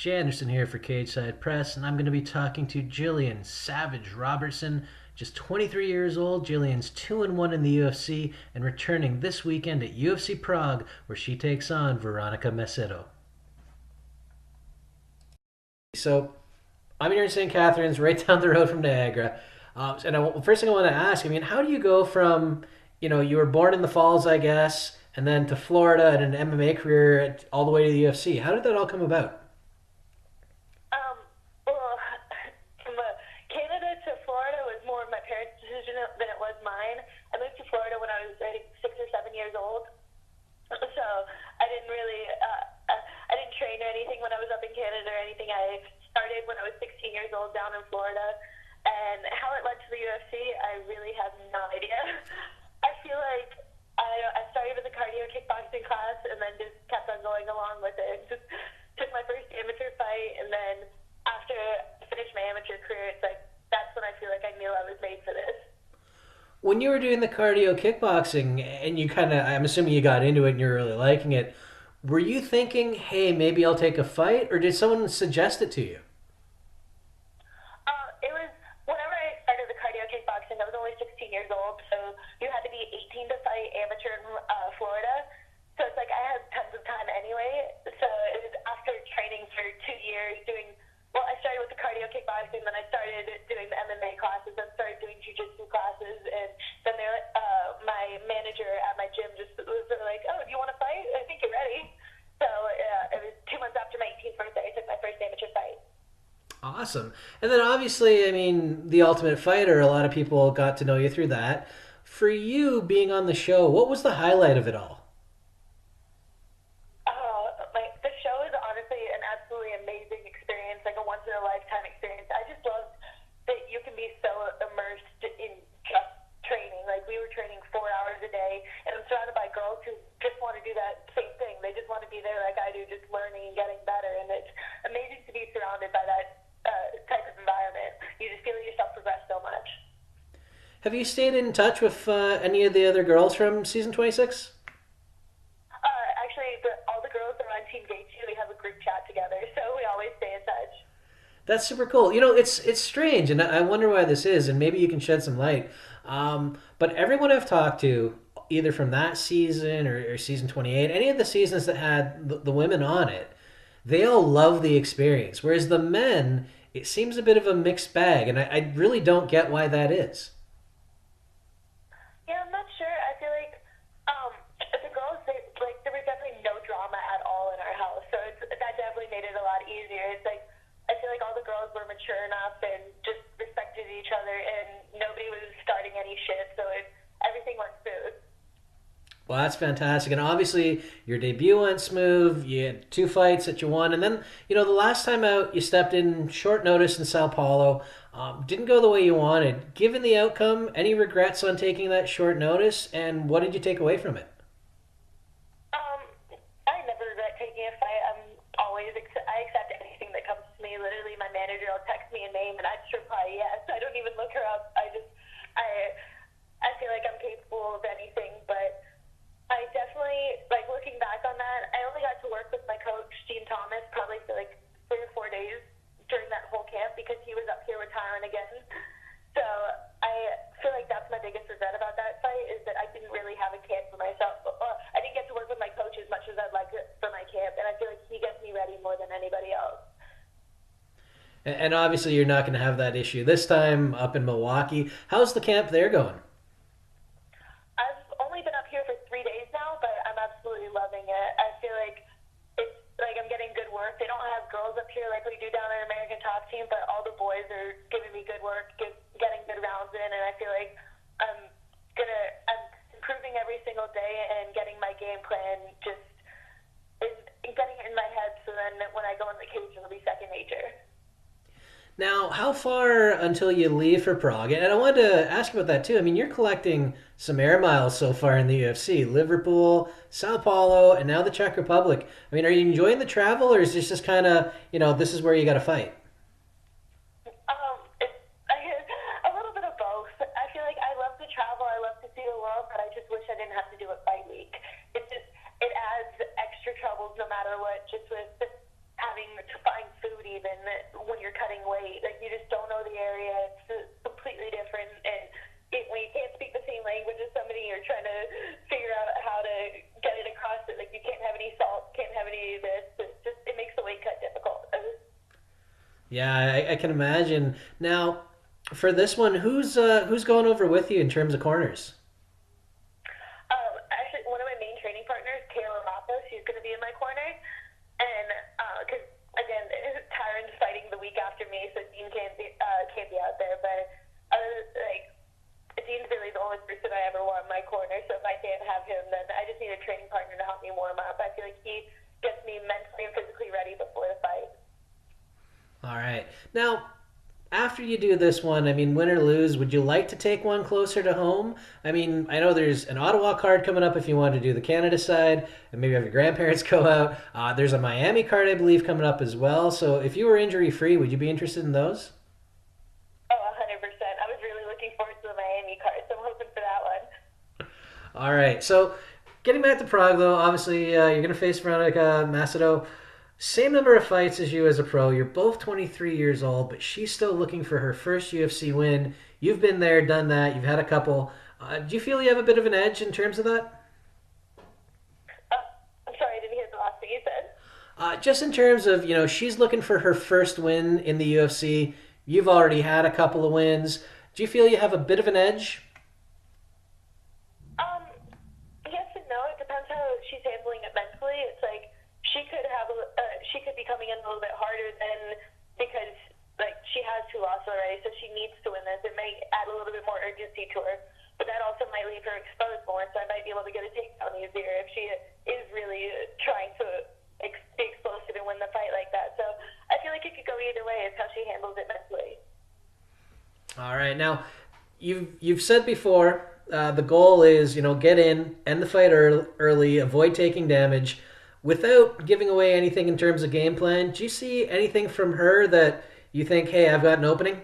Jay Anderson here for Cage Side Press, and I'm going to be talking to Gillian Savage Robertson. Just 23 years old, Gillian's 2-1 in the UFC and returning this weekend at UFC Prague, where she takes on Veronica Macedo. So, I'm here in St. Catharines, right down the road from Niagara. First thing I want to ask, how do you go from, you were born in the Falls, I guess, and then to Florida and an MMA career all the way to the UFC? How did that all come about? Um, well, from Canada to Florida was more of my parents' decision than it was mine. I moved to Florida when I was, I think, 6 or 7 years old. So I didn't really, I didn't train or anything when I was up in Canada or anything. I started when I was 16 years old down in Florida. And how it led to the UFC, I really have no idea. I feel like I started with a cardio kickboxing class and then just kept on going along with it. Just took my first amateur fight, and then after I finished my amateur career, it's like that's when I feel like I knew I was made for this. When you were doing the cardio kickboxing and I'm assuming you got into it and you're really liking it, were you thinking, hey, maybe I'll take a fight, or did someone suggest it to you? It was whenever I started the cardio kickboxing, I was only 16 years old, so you had to be 18 to fight amateur in Florida. So it's like I had tons of time anyway. So it was after training for 2 years doing, well, I started with the cardio kickboxing, then I started doing the MMA classes, then started doing jiu-jitsu classes, and then my manager at my gym just was sort of like, oh, do you want to fight? I think you're ready. So it was 2 months after my 18th birthday, I took my first amateur fight. Awesome. And then obviously, The Ultimate Fighter, a lot of people got to know you through that. For you being on the show, what was the highlight of it all? The show is honestly an absolutely amazing experience, like a once in a lifetime experience. I just love that you can be so immersed in just training. Like we were training 4 hours a day, and I'm surrounded by girls who just want to do that same thing. They just want to be there like I do, just learning and getting better. And it's amazing to be surrounded by that type of environment. You just feel yourself progress so much. Have you stayed in touch with any of the other girls from season 26? Actually, all the girls are on Team Gates. We have a group chat together, so we always stay in touch. That's super cool. It's strange, and I wonder why this is, and maybe you can shed some light. But everyone I've talked to, either from that season or season 28, any of the seasons that had the women on it, they all love the experience. Whereas the men, it seems a bit of a mixed bag, and I really don't get why that is. Yeah, I'm not sure. I feel like the girls, there was definitely no drama at all in our house, so that definitely made it a lot easier. It's like I feel like all the girls were mature enough and just respected each other, and nobody was starting any shit, so everything went smooth. Well, that's fantastic. And obviously, your debut went smooth. You had two fights that you won. And then, the last time out, you stepped in short notice in Sao Paulo. Didn't go the way you wanted. Given the outcome, any regrets on taking that short notice? And what did you take away from it? Um, I never regret taking a fight. I accept anything that comes to me. Literally, my manager will text me a name, and I just reply yes. I don't even look her up. I feel like I'm capable of anything, but I definitely, like, looking back on that, I only got to work with my coach, Gene Thomas, probably for like 3 or 4 days during that whole camp because he was up here retiring again. So I feel like that's my biggest regret about that fight is that I didn't really have a camp for myself. I didn't get to work with my coach as much as I'd like for my camp, and I feel like he gets me ready more than anybody else. And obviously, you're not going to have that issue this time up in Milwaukee. How's the camp there going? I've only been up here for 3 days now, but I'm absolutely loving it. I feel like it's like I'm getting good work. They don't have girls up here like we do down in American Top Team, but all the boys are giving me good work, getting good rounds in, and I feel like I'm I'm improving every single day and getting my game plan just getting it in my head. So then when I go in the cage, it'll be second nature. Now, how far until you leave for Prague? And I wanted to ask about that too. You're collecting some air miles so far in the UFC. Liverpool, Sao Paulo, and now the Czech Republic. Are you enjoying the travel, or is this just kind of, this is where you got to fight? It's a little bit of both. I feel like I love to travel, I love to see the world, but I just wish I didn't have to do it fight week. It adds extra troubles no matter what, just with having to find food even when you're cutting weight. Like, you just don't know the area. It's completely different. And when you can't speak the same language as somebody, you're trying to figure out how to get it across it. Like, you can't have any salt, can't have any of this. It makes the weight cut difficult. Yeah, I can imagine. Now, for this one, who's going over with you in terms of corners? Actually, one of my main training partners, Kayla Rapa, she's going to be in my corner. And because again, Tyron's fighting the week after me, so Dean can't be out there. But like, Dean's really the only person I ever want in my corner. So if I can't have him, then I just need a training partner to help me warm up. I feel like he gets me mentally and physically ready before the fight. All right. Now, after you do this one, I mean, win or lose, would you like to take one closer to home? I mean, I know there's an Ottawa card coming up if you want to do the Canada side, and maybe have your grandparents go out. There's a Miami card, I believe, coming up as well. So if you were injury free, would you be interested in those? Oh, 100%. I was really looking forward to the Miami card, so I'm hoping for that one. All right. So getting back to Prague, though, obviously you're going to face Veronica Macedo. Same number of fights as you as a pro. You're both 23 years old, but she's still looking for her first UFC win. You've been there, done that. You've had a couple. Do you feel you have a bit of an edge in terms of that? I'm sorry, I didn't hear the last thing you said. Just in terms of, she's looking for her first win in the UFC. You've already had a couple of wins. Do you feel you have a bit of an edge? Um, yes and no. It depends how she's handling it mentally. It's like she could be coming in a little bit harder than because like she has two losses already, so she needs to win this. It may add a little bit more urgency to her, but that also might leave her exposed more. So I might be able to get a takedown easier if she is really trying to be explosive and win the fight like that. So I feel like it could go either way. It's how she handles it mentally. All right. Now, you've said before the goal is get in, end the fight early, avoid taking damage. Without giving away anything in terms of game plan, do you see anything from her that you think, hey, I've got an opening?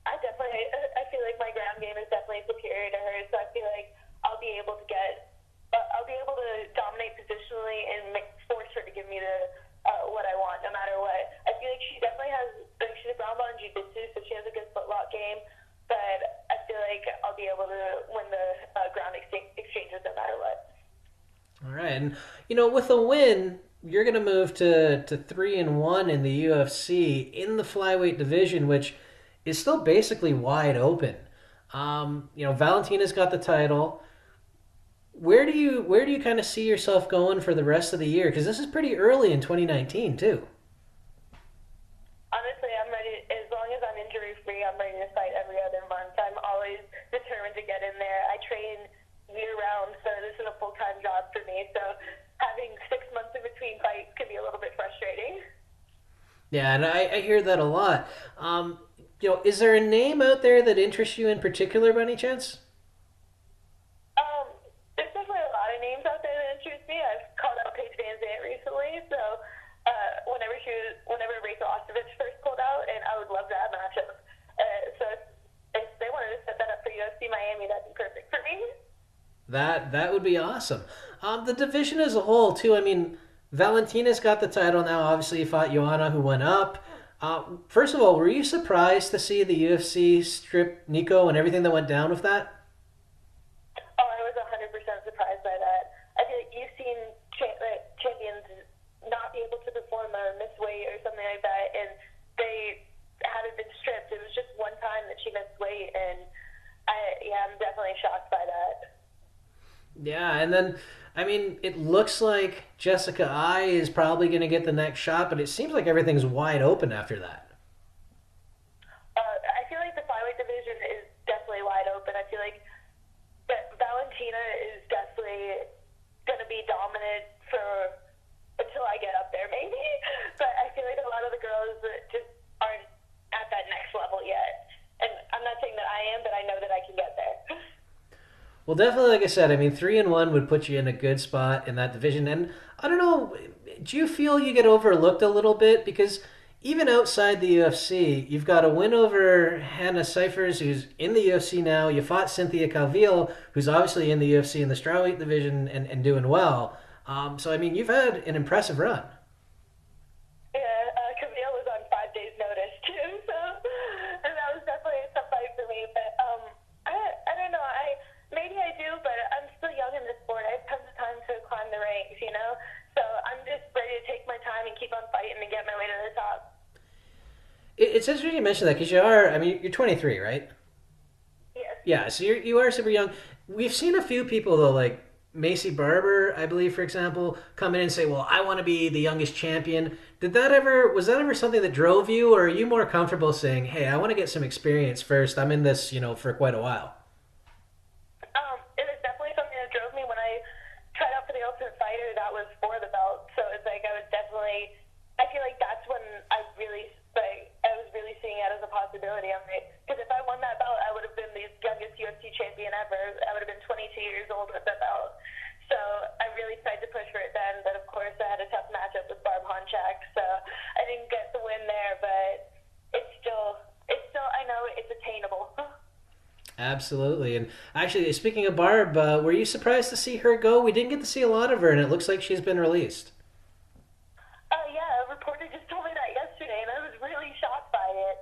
I feel like my ground game is definitely superior to hers, so I feel like I'll be able to dominate positionally and force her to give me what I want, no matter what. I feel like she definitely has, like, she's a ground ball in jiu-jitsu, so she has a good footlock game, but I feel like I'll be able to win the ground exchanges no matter what. All right, and with a win, you're going to move to 3-1 in the UFC in the flyweight division, which is still basically wide open. Valentina's got the title. Where do you kind of see yourself going for the rest of the year? Because this is pretty early in 2019 too. Honestly, I'm ready. As long as I'm injury free, I'm ready to fight every other month. I'm always determined to get in there. I train year round, so this is a full time job for me. So having 6 months in between fights can be a little bit frustrating. Yeah, and I hear that a lot. Is there a name out there that interests you in particular by any chance? There's definitely a lot of names out there that interest me. I've called out Paige VanZant recently, so whenever Rachel Ostovich first pulled out, and I would love that matchup. So if they wanted to set that up for UFC Miami, that'd be perfect for me. That would be awesome. The division as a whole too. I mean, Valentina's got the title now. Obviously, you fought Joanna, who went up. First of all, were you surprised to see the UFC strip Nico and everything that went down with that? Oh, I was 100% surprised by that. I feel like you've seen champions not be able to perform or miss weight or something like that, and they hadn't been stripped. It was just one time that she missed weight, and I'm definitely shocked by that. Yeah, and then I mean, it looks like Jessica I is probably going to get the next shot, but it seems like everything's wide open after that. I feel like the flyweight division is definitely wide open. I feel like that Valentina is definitely going to be dominant until I get up there, maybe. But I feel like a lot of the girls just aren't at that next level yet. And I'm not saying that I am, but I know that I can get there. Well, definitely, like I said, I mean, 3-1 would put you in a good spot in that division. And I don't know, do you feel you get overlooked a little bit? Because even outside the UFC, you've got a win over Hannah Cyphers, who's in the UFC now. You fought Cynthia Calvillo, who's obviously in the UFC in the strawweight division and doing well. So I mean, you've had an impressive run. Yeah, Camille was on 5 days' notice too, so and that was definitely a tough fight for me. But I don't know. Maybe I do, but I'm still young in this sport. I have tons of time to climb the ranks, you know. So I'm just ready to take my time and keep on fighting and get my way to the top. It's interesting you mentioned that because you are. I mean, you're 23, right? Yes. Yeah, so you are super young. We've seen a few people though, like Macy Barber, I believe, for example, come in and say, "Well, I want to be the youngest champion." Did that ever was that ever something that drove you, or are you more comfortable saying, "Hey, I want to get some experience first. I'm in this, for quite a while." It was definitely something that drove me when I tried out for the Ultimate Fighter. That was for the belt, so it's like I was definitely. I feel like that's when I was really seeing it as a possibility. I'm like, because if I won that belt, I would have been the youngest UFC champion ever. I would have been 22 years old with that belt. So I really tried to push for it then, but of course I had a tough matchup with Barb Honchak, so I didn't get the win there. But it's still, I know it's attainable. Absolutely. And actually, speaking of Barb, were you surprised to see her go? We didn't get to see a lot of her, and it looks like she's been released. Yeah, a reporter just told me that yesterday, and I was really shocked by it.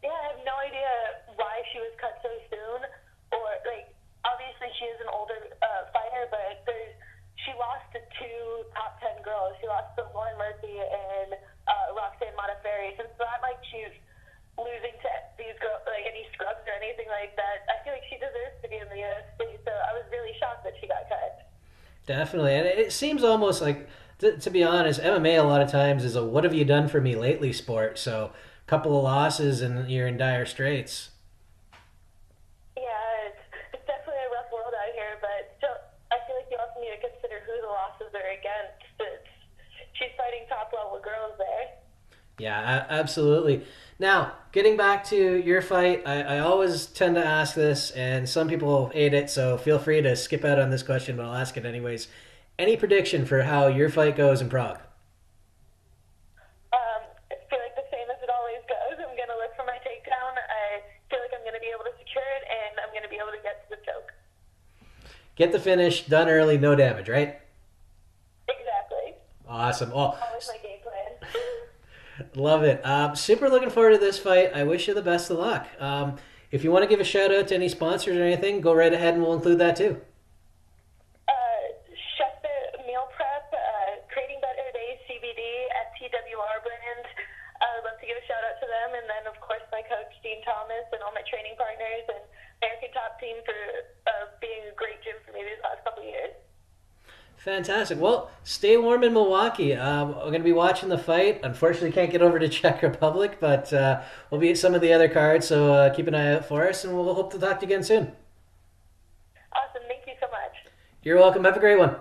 Yeah, I have no idea why she was cut so soon, or like obviously she is an older fighter, but she lost to two top 10 girls. She lost to Lauren Murphy and Roxanne Modafferi. So it's not like she's losing to these girls, like any scrubs or anything like that. I feel like she deserves to be in the UFC. So I was really shocked that she got cut. Definitely. And it seems almost like, to be honest, MMA a lot of times is a "what have you done for me lately" sport. So a couple of losses and you're in dire straits. Yeah, it's definitely a rough world out here, but still, I feel like you also need to consider who the losses are against. She's fighting top level girls there. Yeah, absolutely. Now, getting back to your fight, I always tend to ask this, and some people hate it, so feel free to skip out on this question, but I'll ask it anyways. Any prediction for how your fight goes in Prague? I feel like the same as it always goes. I'm going to look for my takedown. I feel like I'm going to be able to secure it, and I'm going to be able to get to the choke. Get the finish, done early, no damage, right? Exactly. Awesome. Oh, Always my game plan. love it. Super looking forward to this fight. I wish you the best of luck. If you want to give a shout out to any sponsors or anything, go right ahead and we'll include that too. Chef Meal Prep, Creating Better Days CBD, FTWR brand. I would love to give a shout out to them, and then of course my coach Dean Thomas and all my training partners and American Top Team for being a great gym for me these last couple of years. Fantastic. Well, stay warm in Milwaukee. We're going to be watching the fight. Unfortunately, can't get over to Czech Republic, but we'll be at some of the other cards, so keep an eye out for us, and we'll hope to talk to you again soon. Awesome, thank you so much. You're welcome. Have a great one.